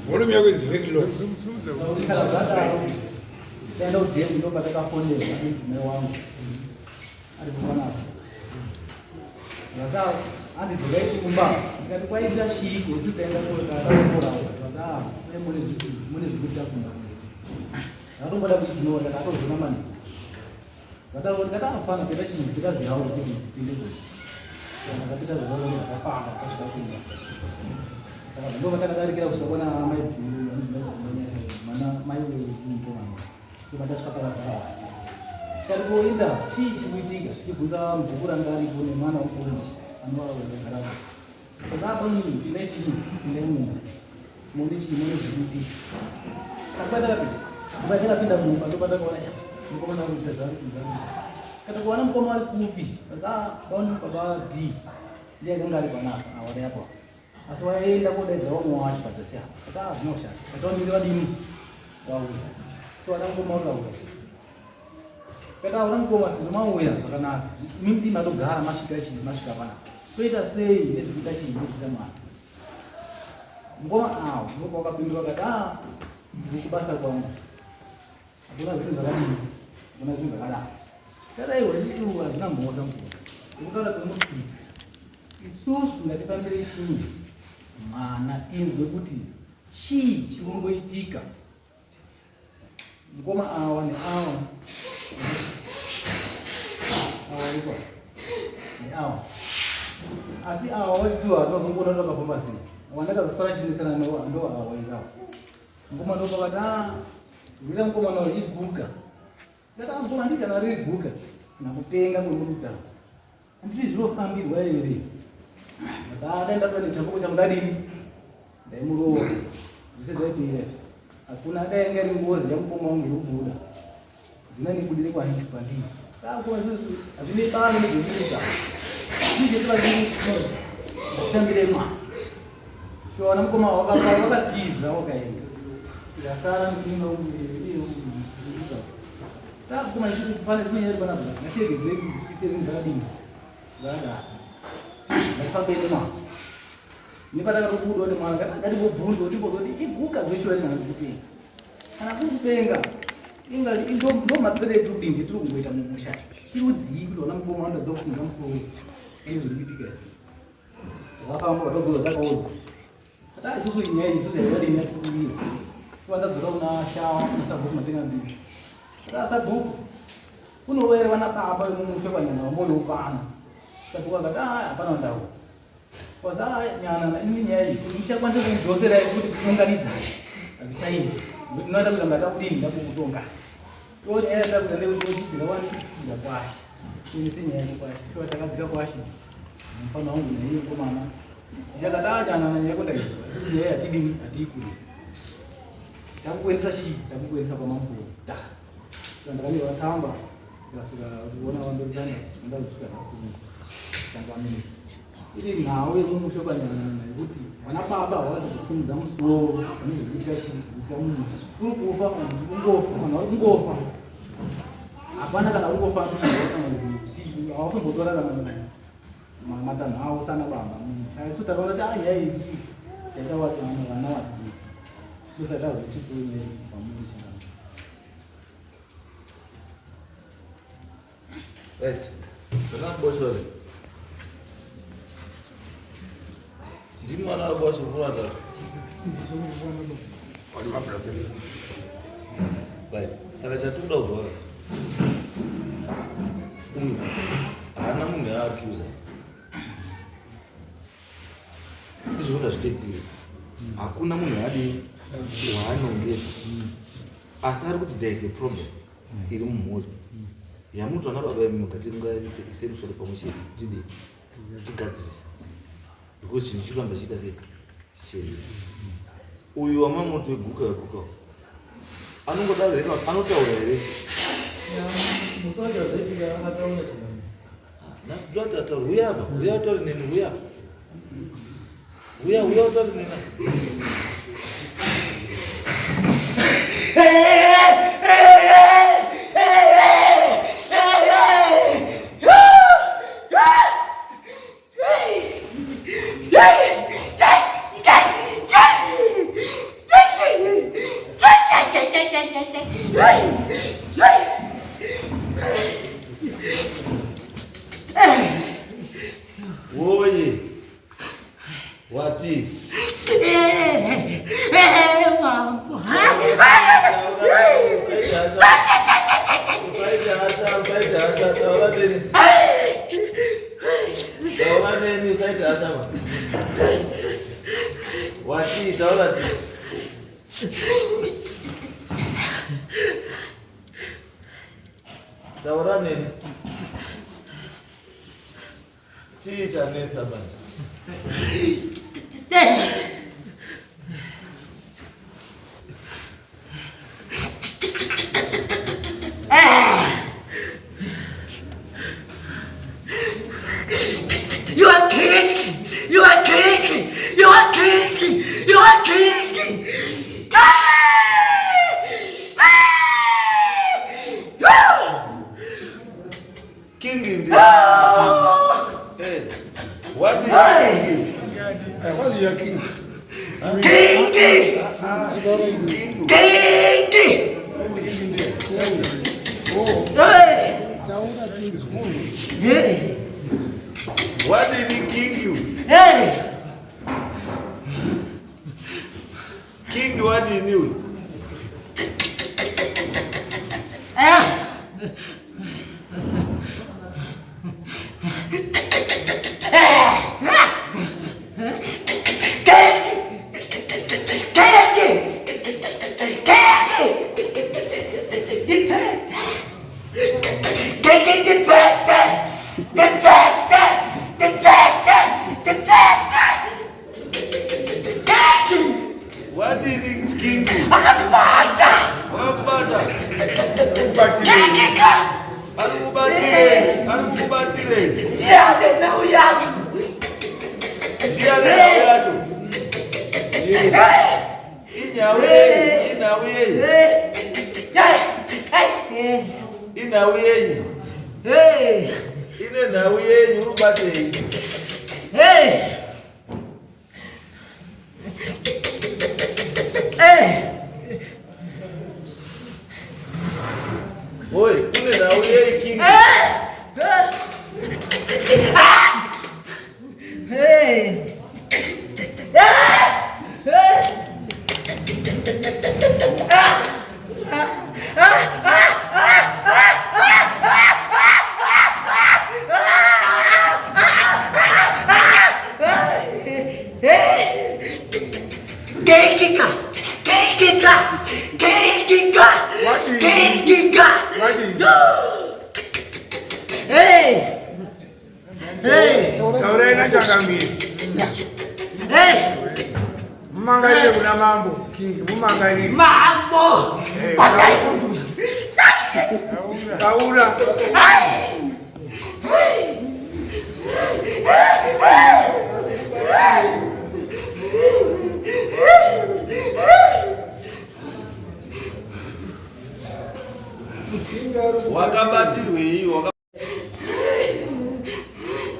Volume yako is very low. Ndio ndio ndio bataka phone na wangu. Alikuwa sasa hadi direct kumba. Nikatukwa hizo shiko usipenda kwa sasa mune kuja kumba. Hapo mbona ignore hapo kuna mani. Kata afana kila chini kila zao ndio. Kana kapita zao ndio kapanga katika kumba. Ndio nataka dari kila usipona mana mayo mtu wangu. Kibanda chapa sawa. Karibu inda chichi kuitika chibuza mzukura ngari kune mwana ukuni anwa wegaraba. Kwa sababu ni kileshi ndemu. Mundi chimone kuti. Kabada pinda mumba ndo pata kuona. Mkoma na mteza ndani. Kata kuona mkoma ali kupi. Sasa don baba di. Dia ngari bana awale hapo. Aswa enda kode zo mwachi patasa. Sasa nosha. Kata ndio dini. Wao. So ana mkoma wao. Kata orang koma semua ya karena mimpi malu gara masuk apa nak? Kita say ini kita sih kita mah. Ngoma kapindu kata buku bahasa kau. Aku nak bikin lagi, aku nak bikin lagi. Kata itu sih tu ada nama orang tu. Bukan ada mesti. Isus nggak di family sini. Mana ini kuti? Si cuma itika. Ngoma awan. Awal itu, ni awal. Asi awal itu ada sungguh ada apa pembasi. Awalnya kalau sekolah sini sana ndo awal itu. Ngoma ndo kata, bila ngoma ndo ibuka. Kata ngoma ndi kana ibuka. Na kutenga kubuda. Ndi dilo kambi wairi. Sasa ada ndo ni chambuko cha mdadi. Ndio muro. Bisa ile. Hakuna denge Ngozi ya mkomo wangu kubuda. Nani kudile kwa hiki pandi. Kwa hiyo avile tano ni kubuda. Nije kila kitu. Tambile mwa. Kwa namkoma wakatiza wakaenda. Ya sana mkindo hiyo. Kuma shiku pale tu yeye bana bana. Na shege zetu kisiri ndani. Baada. Na tambile mwa. Nipata kubuda ni mwana kati bobunzo ndipo kuti iguka zvishwe na kupenga. Kana kupenga. Ingali ndo mapere tudimbi turi kungoita mumusha. Chirudzii kulona mbomo anda dzokufunga musoro. Izvi zvipitika. Zvafamba vatogona takaona. Kata isusu inyaya isusu yaidi nekumbira. Kuwanda dzora una shawa nasabhuku matenga mbiri. Kata sabhuku. Kunowere vana baba mumusha kwanyana moyo upana. Sabhuku akati hapana ndau. Kwaza nyana na ini nyaya nichakwanisa kudzosera kuti kuunganidza. Abichaini. Ndinoda kuti ngata kudini ndakutonga. Yoni era takuenda kuchidzika wani ya kwashi. Ini sinyaya kwashi. Kwa takadzika kwashi. Mfano wangu na hiyo kwa maana. Jakatanya na nyaya kwenda hizo. Siku yeye atidini atikuli. Takuendesa takuendesa kwa mambo. Da. Tuangalie wasamba. Kuona wando jana ndio tukana kufunga. Changamini. Ili nawe mumusho kwanyana kuti wana baba wazi kusimza musoro ani zvikashi kukamu kuri kufa ungofa hapana kana ungofa kuti awasombotora kana matana awo sana baba aisu takaona kuti ai yaka watu wana watu kusata kuti soye pamoja chana. Right. Kana boshore. Ndi mwana wako asukura tatu. Wali mabrothers. Right. Saka chatuda ubora. Hana munhu accuser. Izvo zvitendere. Hakuna munhu adi kuhanongeza. asi ari kuti there is a problem iri mumhuri yamuti vana baba vemukati ise musoro pamwe chete tidi tigadzirisa because chinhu chiramba chiita sei chii uyu wamamuti weguka anongodaro here anotaura here nhasi doti ataura uya apa uya utauri neni uya utauri nena woye wati wati taura taura nini chii chanetsa banja You are king! You are king! You are king! You are king! King in the hey, what did you What's your king? King! Hey! What did he king you? Hey! King what he knew? What did he king you? What father? Arukubatile. Ndiye nawe yacho. Inawe yenyu. Ine nawe yenyu urubate. Oi, ine nawe yenyu king. Taurena changamiri. Mumangalie kuna mambo kingi, mumangalie. Mambo! Vakaiuraya. Taura. Wakabatirwei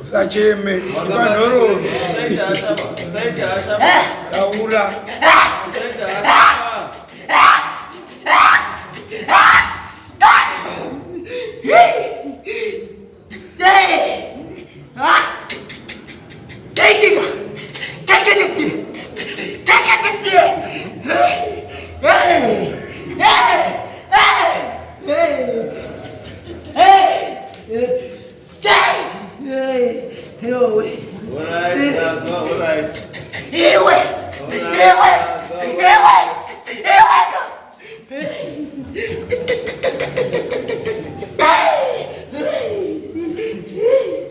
Usacheme. Ipanhoro. Taura.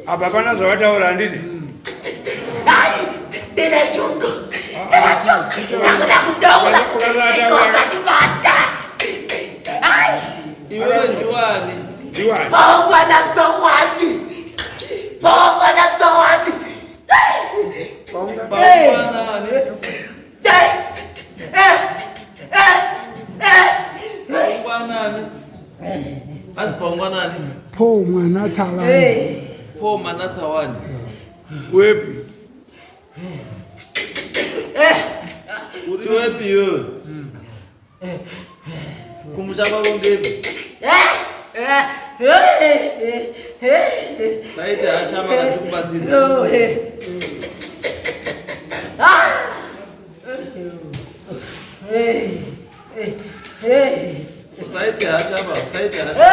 Apa pana zvavataura handiti? Ndine shungu. Ndakuda kutaura. Ikokatibata. Iwe Juwani. Juwani. Pomwana tsawani. Pomwana tsawani. Pangwanani. Pangwanani. Asi pangwanani. Po mwana tsawani. Po mwana tsawani. Wepi? Uri wepi yo? Kumushaba bongepi? Saite hasha makatukubatsira. Saite hasha ba, saite hasha.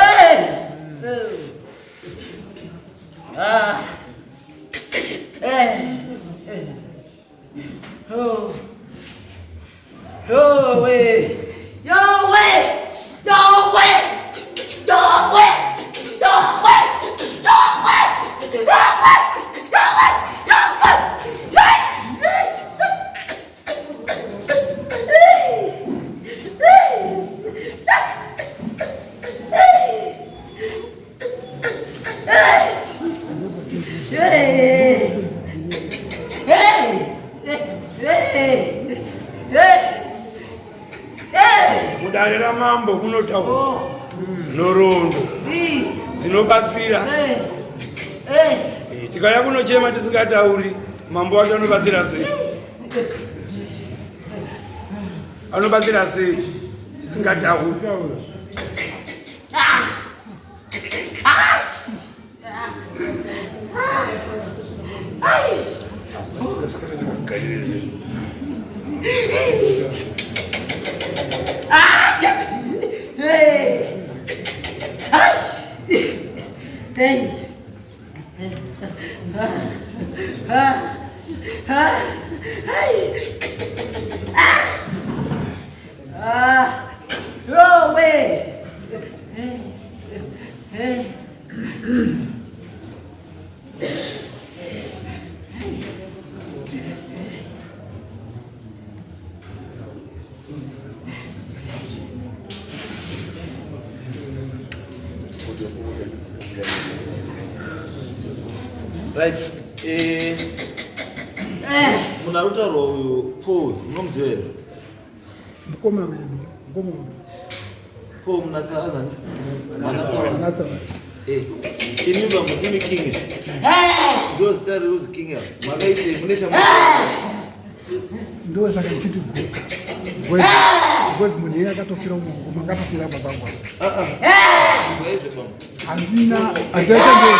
Mudare ramambo kunotaura nhoroondo dzinobatsira. Tikauya kunochema tisingatauri, mambo wacho anobatsira sei? Anobatsira sei tisingatauri? Right. Munarutaurwa uyu Paul, unomuziva here? Mukoma wedu, mukoma wedu. Paul munatsarazani? Manatsarazani. Ini mutimi king. Ndo stari uzi king ya. Makaite munesha Ndo saka chiti guka. Gwezi mwenye akatofira umungu, mangatofira babangu. Andina, adeta ndo.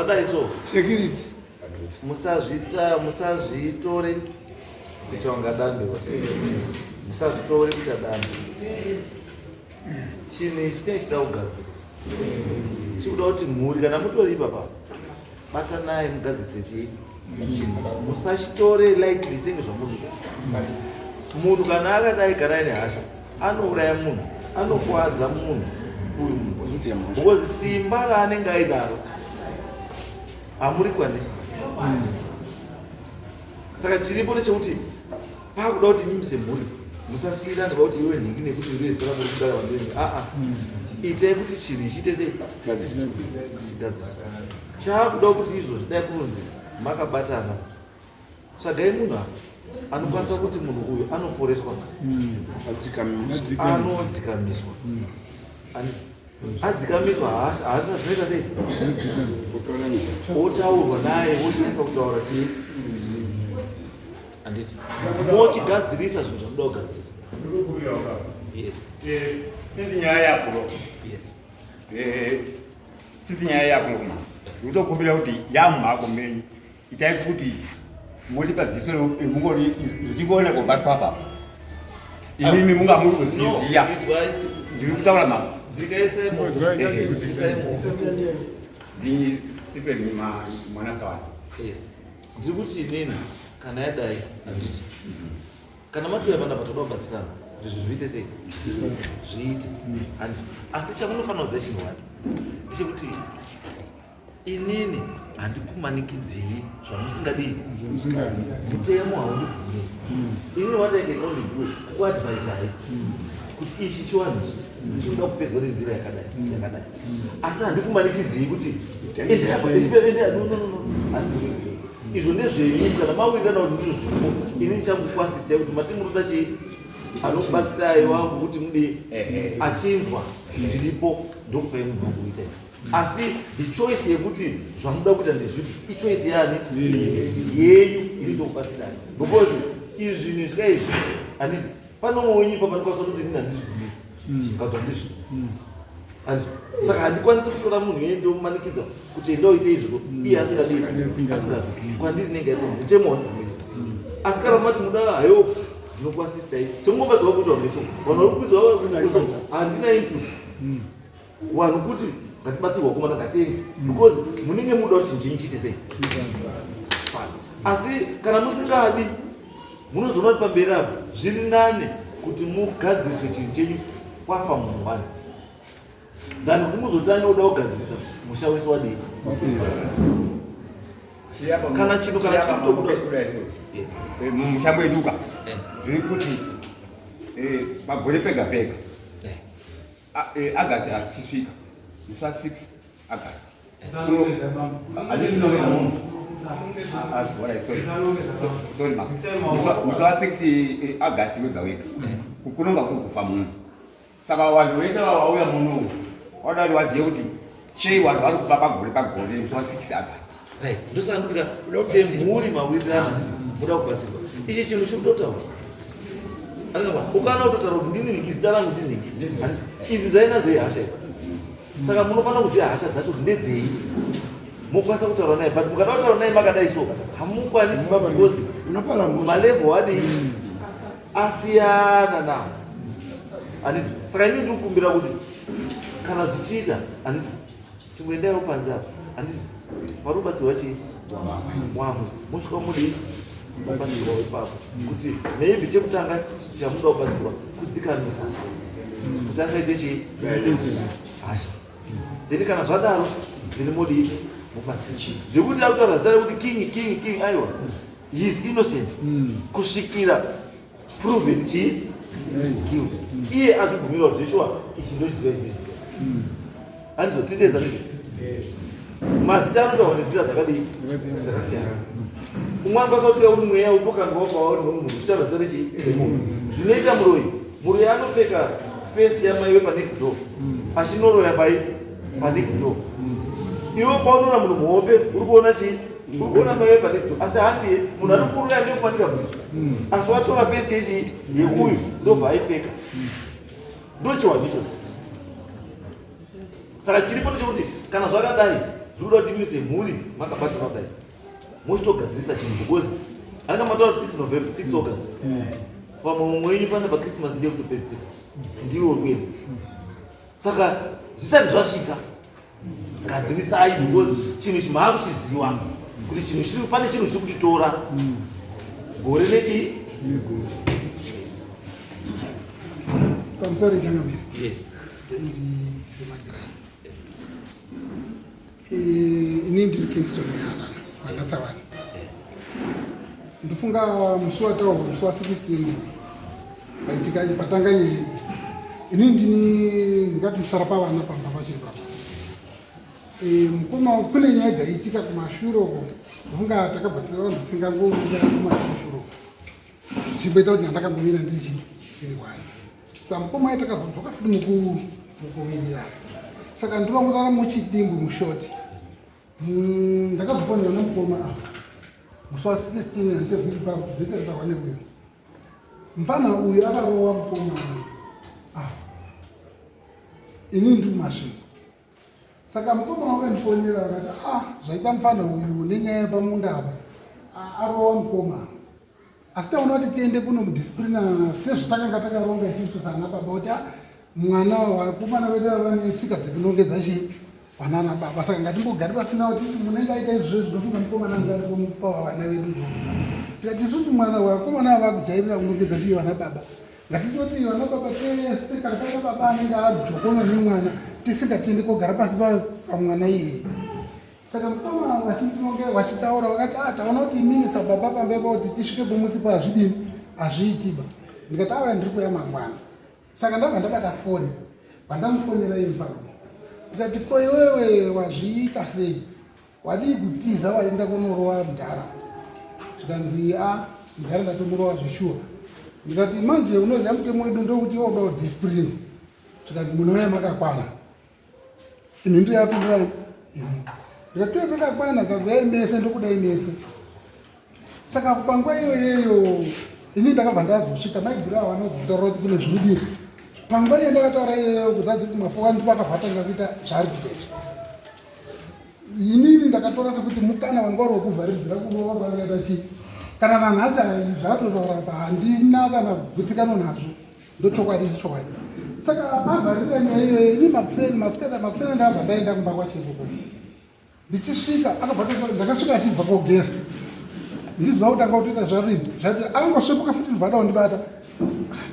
zvadai so security musazvitore kuti wangadambiwa, musazvitore kuti adambi. Chinhu ichi chinenge chida kugadzirwa, chikuda kuti mhuri kana mutoripa pa batanai mugadzise chinhu, musachitore lightly senge zvamunhu. Munhu kana akadai garai nehasha anouraya munhu, anokuwadza munhu uyu munhu, because simba raanenge aidaro hamurikwanisi. Saka chiripo ndechekuti pakuda kuti mimi semhuri musasiyirana kuti iwe nhiki nekuti uri zera muri kudara vandengi. Itai kuti chinhu chiite sei chigadziswa. Chakuda kuti izvozvi dai kunzi makabatana, tsvagai munhu anokwanisa kuti munhu uyu anoporeswa, anodzikamiswa. Adzikamiswa hasha dzinoita sei? Otaurwa naye, ochinasa kutaura chii? Anditi mochigadzirisa zvinhu zvamuda kugadzirisa. Yes. Sisi nyaya yapo. Yes. Sisi nyaya yapo kuma. Utokumbira kuti yamhako menyu. Itai kuti moti padziso mungori zvichigona kubatwa apa. Inini munga muri kuziya. Ndiri kutaura mama. Dzikaise ni sipe ni mwana sawa. Yes. Ndiri kuti inini kana yadai handiti. Kana matuya pana patoda kubatsirana kuti zviite sei? Zviite. Asi chamunofanira kuziva chinhu wani ndechekuti inini handikumanikidzei zvamusingadi. Mutemo haundibvumi. Inini what I can only do kuadvaisai kuti ichi chiwanhu chinoda kupedzwa nenzira yakadai. Asi handikumanikidzei kuti enda yapa enda no. Izvo ndezvenyu kana mawirana kuti ndizvo zviripo. Inini chamukwasistai kuti matimuruda chii anokubatsirai wangu kuti mude achinzwa zviripo ndokupai munhu wangu kuitai. Asi ichoice yekuti zvamuda kuita ndezvipi ichoice yani yenyu iri ndokubatsirai. Because izvi zvinhu zvikaizvi handiti panomwenyipa pandikwanisa kuti ndini handizvibvumiri kabva ndizvo. Saka handikwanisi kutora munhu yeye ndomumanikidza kuti enda uite izvo iye asingadi kwandiri nenge yaito mutemo wandibvumiri. Asi kana mati muda hayo ndinokuasistai sengomba dzavakuitwa meso vanhu vari kukwidza handina input vanhu kuti ngatibatsirwa kumana ngatenge because munenge muda kuti chinhu chenyu chiite sei. Asi kana musingadi munozoona kuti pamberi apo zviri nane kuti mugadziswe chinhu chenyu kwafa munhu wani than kuti muzotanga uda kugadzisa mushawisi wadii. Kana chinhu kana chitobuda mumushango eduka zviri kuti pagore pega pega August asichisvika musa 6 August musa 6 August wega wega kunonga kuri kufa munhu. Saka vanhu vese vauya muno wadari waziye kuti chei vanhu vari kufa pagore musa 6 August. Right. Ndosaka ndotika semhuri mawirirana muda kubatsirwa. Ichi chinhu chikutotaura. Ukana kutotaura kuti ndini nhingi zita rangu ndini nhingi. Idzi dzainadzo ihasha idzi. Saka munofanira kuziva hasha dzacho ndedzei. Mokwanisa kutaura naye but mukada kutaura naye makadai so hamukwanisi because malevel adii asiyana nawo. Handiti saka inini ndikukumbira kuti kana zvichiita handiti chimboendaiwo panze apo handiti pari kubatsirwa chii wamwe mosvika mudi kubatsirwa ipapo kuti maybe chekutanga chamuda kubatsirwa kudzikamisa kuti asaite chii hasha then kana zvadaro ndini mudi mubatsira zvekuti akutaura zita rekuti king aiwa he is innocent kusvikira proven chii guilt. Iye azvibvumirwa kuti zveshuwa ichi ndochiziva izvozviziva handizotiteza ndizvo mazita anotaura nenzira dzakadii dzakasiyana. Umwe anokwanisa kutora uri mweya utokangawo pauri nomunhu uchitaura zita rechii remunhu zvinoita muroyi anopfeka fesi yamaiwe panext door achinoroya panext door. Iwe paunoona munhu muhope uri kuona chii uri kuona maiwe panext door asi handiye munhu ari kuroya ndokumanika bvisi asi watora fesi yechii yeuyu ndobva aipfeka ndochiwa ndicho. Saka chiripo ndechekuti kana zvakadai zvinoda kuti mise mhuri makabatana kudai mochitogadzirisa chinhu because anga mataura 6 August pamwe wenyu pana paChristmas ndiye kutopedzisira ndiwo rwenu. Saka zvisati zvasvika gadzirisai because chinhu chimava kuchiziva kuti pane chinhu chiri kuchitora gore nechi pamusoro changamira. Yes. Ini ndiri Kingston vanatavani ndifunga musi wataurwa musi wa 16 vaitika patanga nyaya ini ndingati musara pavana pamba pachiri papa mukoma kune nyaya dzaitika kumashure uko ndifunga takabva tisingangoira kumashure zvichimboita kuti handakambovira ndiri wani saka mukoma ai takazodzoka futi mukuvirira saka ndinongorara muchidimbu mushoti ndakazofanira nemukoma musi wa 16 ndichazviipazoiteresawa neuyo mufana uyu akarowa mukoma ini ndiri masvingo saka mukoma wakandifonera akati zvaita mufana uyu nenyaya yepamunda apa arowa mukoma asi taona kuti tiende kuno mudisciplina sezvatakanga takaronga isusu sana baba kuti mwana vakomana vedu vane tsika dzekunongedza vanana baba saka ngatimbogari pasina kuti munenge aita izvo zvinofunga mukomana anga ari kumupawa vana vedu tikati isusu mwana vakomana vakujairira kunongedza vana baba ngatitoti vana baba tese kana paita baba anenge ajokona nemwana tisingatiendi kogara pasi pamwana iyeye saka mukoma vachitaura vakati taona kuti imini sababa pambepa kuti tisvike pomusi pazvidini hazviitiba ndikati ava ndiri kuya mangwana saka ndabva ndakata foni pandamufonera imba ndikati ko iwewe wazviita sei wadii kutiza waenda kunorowa mudhara zvikanzi mudhara ndatomurova zveshuwa ndikati manje unoziva mutemo wedu ndokuti woda discipline zvikati munouya makakwana ini ndoyapindirai ndikatoya takakwana kakuya imese ndokuda imese saka panguva iyoyeyo ini ndakabva ndazosvika maibhiro avo vanozitaura kuti kune zvinodii panguva iyo ndakataura iyoyo kuzadzi kuti mafuka ndipo akabvatanga kuita zvaari kuita izvi inini ndakatora sekuti mukana wanga uri wokuvharidzira kurova pakaita chii kana nanhasi zvatotaura pa handina kana kugutsikana nazvo ndochokwadi chokwadi saka avharira nyaya iyoyo ini makusena ndabva ndaenda kumba kwachekoko ndichisvika ndakasvika achibva kogesa ndiziva kutanga kutoita zvarini zvati angosvepuka futi ndibva ndaundibata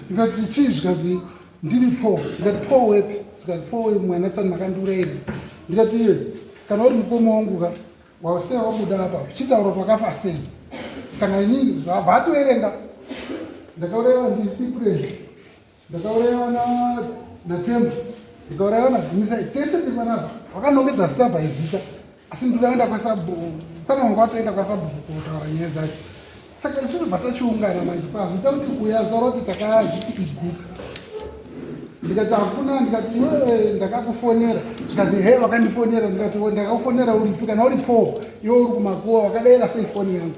ndikati chii zvikati ndiri po ndikati po wepi zvikati po mwana tsani makandiurayira ndikati iye kana uri mukoma wanguka wasei wabuda apa uchitaura kuti wakafa sei kana inini zvatoerenga ndakaurayiwa ndisipureshi ndakaurayiwa natembo ndikaurayiwa nadzimisai tese tipanapa wakanongedza zita izita asi ndinoenda kwasabhuku kana wanga watoenda kwasabhuku kutaura nyaya dzacho saka isusu bva tachiungana manje pazvita kuti kuya zaura kuti takazviti iguka ndikati hakuna ndikati iwewe ndakakufonera zvikati he wakandifonera ndikati ndakakufonera uripi kana uri po iwe uri kumakuwa wakadayira sei foni yangu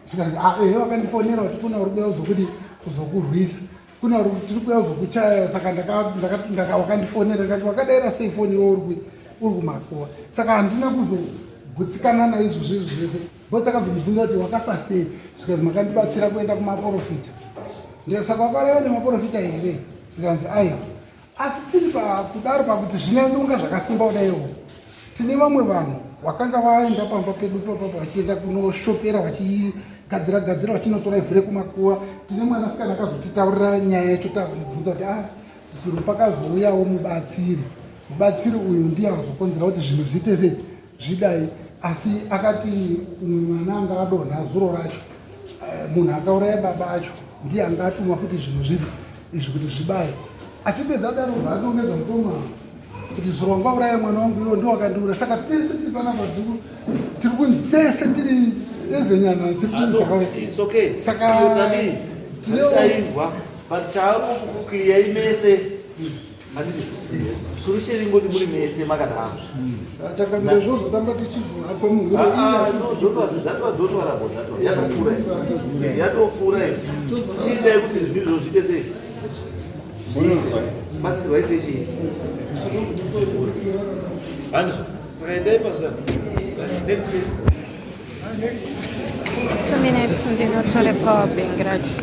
zvikati he wakandifonera kuti kuna uri kuya uzokuti kuzokurwisa kuna uri tiri kuya uzokuchaya saka wakandifonera ndikati wakadayira sei foni iwe uri kumakuwa saka handina kuzogutsikana naizvo zvezvo zvese bo takabvindibvunza kuti wakafa sei zvikati makandibatsira kuenda kumaprofita saka wakaraiwa nemaprofita here zvikanzi aiwa asi tiri kudaro pakuti zvinenge zvakasimba kudaiwo tine vamwe vanhu vakanga vaenda pamba pedu papapa vachienda kunoshopera vachigadzira vachinotora ivhire kumakuwa tine mwanasikana akazotitaurira nyaya yacho tamubvunza kuti zvisiro pakazouyawo mubatsiri uyu ndiye azokonzera kuti zvinhu zviite sei zvidai asi akati umwe mwana anga adonha zuro racho munhu akauraya baba acho ndiye anga atuma futi zvinhu zvipi izvi kuti zvibaye achipedza daro zvaanongedza mukoma kuti zviro wanga uraya mwana wangu iwo ndiwo wakandiura saka tese tiri panapa tiri kunzi tese tiri ezenyana tiri kunzi saka tinotairwa pachakukukiya imese handiti solution ingoti muri mese makadaro chakamira zvozotamba tichivhura kwemunhu yatofura chiitai kuti zvinhu izvo zviite sei batsirwai sechii handizvo Saka endai panzano. Next please. 2 minutes ndinotore power bank racho.